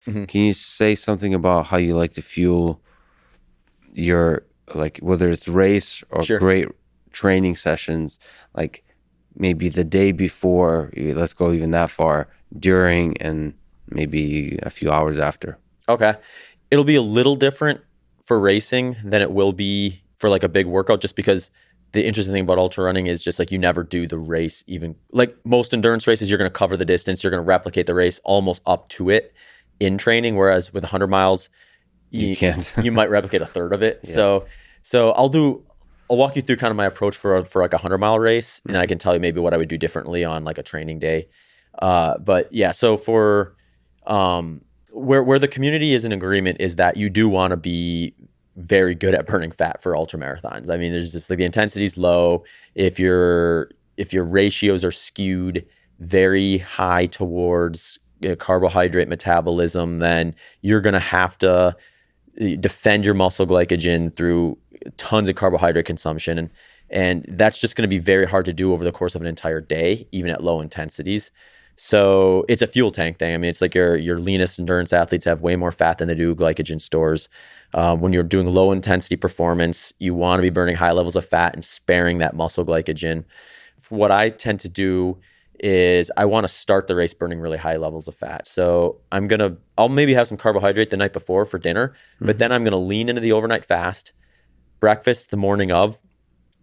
Can you say something about how you like to fuel your, like, whether it's race or Sure. great training sessions, like maybe the day before, let's go even that far, during, and maybe a few hours after? Okay. It'll be a little different for racing than it will be for like a big workout, just because the interesting thing about ultra running is just like you never do the race. Even like most endurance races, you're going to cover the distance, you're going to replicate the race almost up to it in training, whereas with 100 miles You can't. you might replicate a third of it. Yes. So I'll walk you through kind of my approach for like a 100-mile race, and I can tell you maybe what I would do differently on like a training day. But yeah, so for where the community is in agreement is that you do want to be very good at burning fat for ultra marathons. I mean, there's just like the intensity's low. If your ratios are skewed very high towards carbohydrate metabolism, then you're going to have to defend your muscle glycogen through tons of carbohydrate consumption. And that's just going to be very hard to do over the course of an entire day, even at low intensities. So it's a fuel tank thing. I mean, it's like your leanest endurance athletes have way more fat than they do glycogen stores. When you're doing low intensity performance, you want to be burning high levels of fat and sparing that muscle glycogen. What I tend to do is I want to start the race burning really high levels of fat. So I'll maybe have some carbohydrate the night before for dinner, but then I'm going to lean into the overnight fast, breakfast the morning of.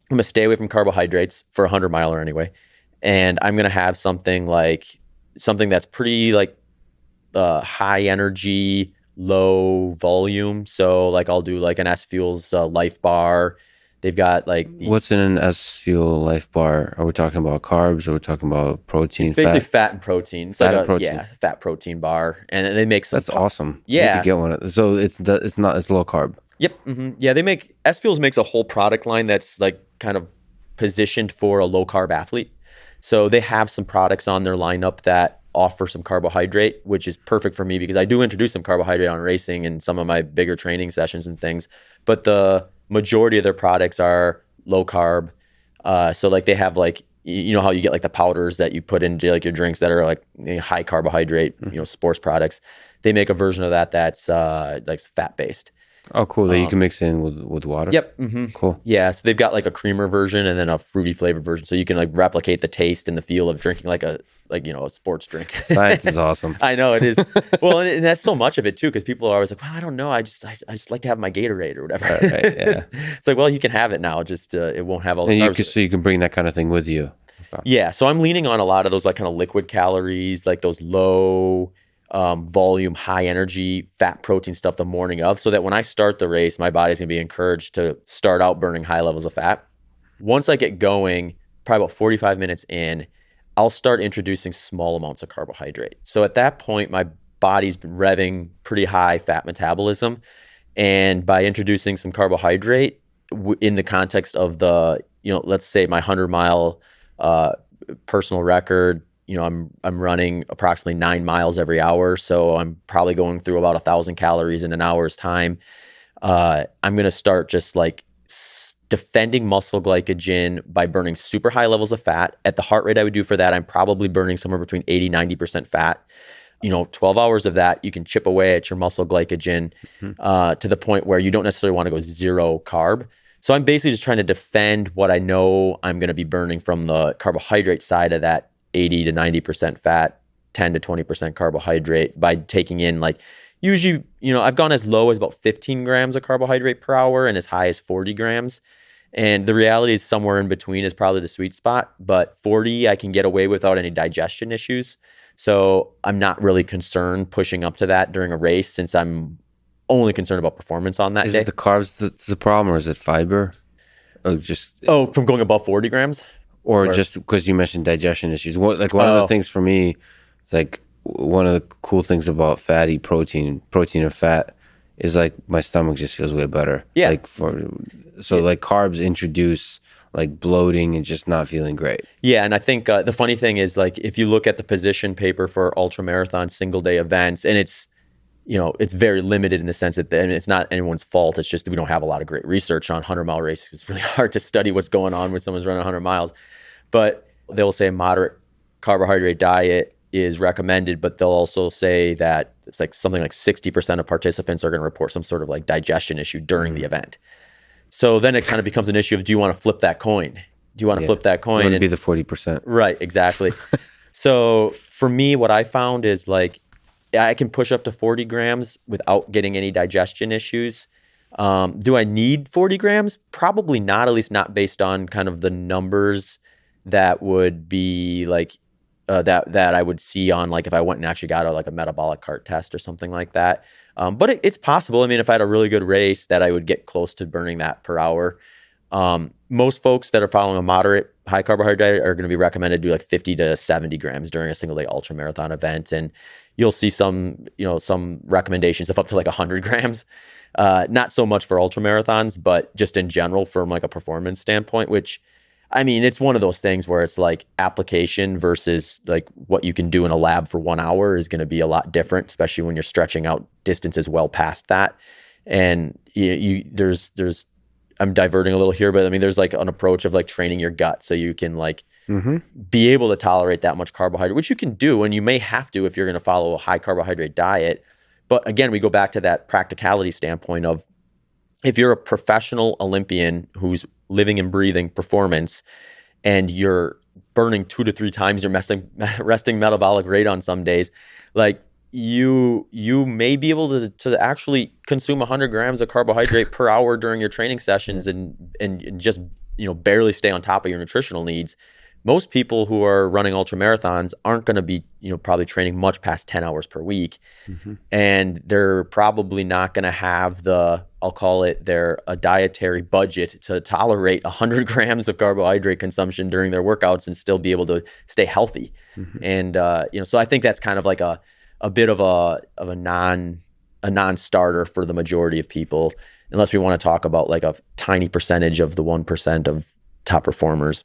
I'm going to stay away from carbohydrates for a 100-miler anyway. And I'm going to have something that's pretty like high energy, low volume. So like I'll do like an S Fuels Life Bar. They've got like What's in an S Fuel Life Bar? Are we talking about carbs? Are we talking about protein? It's basically fat and protein. It's Fat like and protein. Yeah, fat protein bar, and they make some. That's awesome. Yeah. You need to get one. So it's low carb. Yep. Yeah, S Fuels makes a whole product line that's like kind of positioned for a low carb athlete. So they have some products on their lineup that offer some carbohydrate, which is perfect for me because I do introduce some carbohydrate on racing and some of my bigger training sessions and things. But the majority of their products are low carb. So like they have like, you know how you get like the powders that you put into like your drinks that are like high carbohydrate, sports products. They make a version of that that's like fat based. Oh, cool. That you can mix in with water. Yep. Cool. Yeah. So they've got like a creamer version and then a fruity flavored version. So you can like replicate the taste and the feel of drinking like a sports drink. Science is awesome. I know it is. Well, and that's so much of it too, because people are always like, well, I don't know. I just like to have my Gatorade or whatever. Right, yeah. It's like, well, you can have it now. Just it won't have all the carbs. So you can bring that kind of thing with you. Yeah. So I'm leaning on a lot of those like kind of liquid calories, like those low volume, high energy, fat protein stuff the morning of, so that when I start the race, my body's gonna be encouraged to start out burning high levels of fat. Once I get going, probably about 45 minutes in, I'll start introducing small amounts of carbohydrate. So at that point, my body's been revving pretty high fat metabolism. And by introducing some carbohydrate in the context of the, let's say my 100-mile personal record, I'm running approximately 9 miles every hour. So I'm probably going through about 1,000 calories in an hour's time. I'm going to start just like defending muscle glycogen by burning super high levels of fat. At the heart rate I would do for that, I'm probably burning somewhere between 80-90% fat. 12 hours of that, you can chip away at your muscle glycogen to the point where you don't necessarily want to go zero carb. So I'm basically just trying to defend what I know I'm going to be burning from the carbohydrate side of that 80 to 90% fat, 10 to 20% carbohydrate by taking in like, usually, I've gone as low as about 15 grams of carbohydrate per hour and as high as 40 grams. And the reality is somewhere in between is probably the sweet spot, but 40 I can get away without any digestion issues. So I'm not really concerned pushing up to that during a race, since I'm only concerned about performance on that day. Is it the carbs that's the problem, or is it fiber? From going above 40 grams? Or just because you mentioned digestion issues. One of the things for me, it's like one of the cool things about fatty protein and fat is like my stomach just feels way better. Yeah. Like carbs introduce like bloating and just not feeling great. Yeah, and I think the funny thing is like if you look at the position paper for ultramarathon single day events, and it's very limited in the sense that and it's not anyone's fault. It's just we don't have a lot of great research on 100-mile races. It's really hard to study what's going on when someone's running 100 miles. But they'll say moderate carbohydrate diet, is recommended, but they'll also say that it's like something like 60% of participants are going to report some sort of like digestion issue during the event. So then it kind of becomes an issue of, do you want to flip that coin? Do you want to flip that coin? You want to be the 40%. Right, exactly. So for me, what I found is like, I can push up to 40 grams without getting any digestion issues. Do I need 40 grams? Probably not, at least not based on kind of the numbers that would be like, that I would see on like if I went and actually got a metabolic cart test or something like that. But it's possible. I mean, if I had a really good race, that I would get close to burning that per hour. Most folks that are following a moderate high carbohydrate diet are going to be recommended to do like 50 to 70 grams during a single day ultra marathon event. And you'll see some recommendations of up to like 100 grams. Not so much for ultra marathons, but just in general from like a performance standpoint, which, I mean, it's one of those things where it's like application versus like what you can do in a lab for 1 hour is going to be a lot different, especially when you're stretching out distances well past that. And there's I'm diverting a little here, but I mean, there's like an approach of like training your gut so you can like be able to tolerate that much carbohydrate, which you can do, and you may have to if you're going to follow a high carbohydrate diet. But again, we go back to that practicality standpoint of, if you're a professional Olympian who's living and breathing performance and you're burning 2 to 3 times your resting metabolic rate on some days, like you may be able to actually consume 100 grams of carbohydrate per hour during your training sessions and just, barely stay on top of your nutritional needs. Most people who are running ultra marathons aren't going to be, probably training much past 10 hours per week. And they're probably not going to have I'll call it a dietary budget to tolerate 100 grams of carbohydrate consumption during their workouts and still be able to stay healthy. And, so I think that's kind of like a bit of a non-starter for the majority of people, unless we want to talk about like a tiny percentage of the 1% of top performers.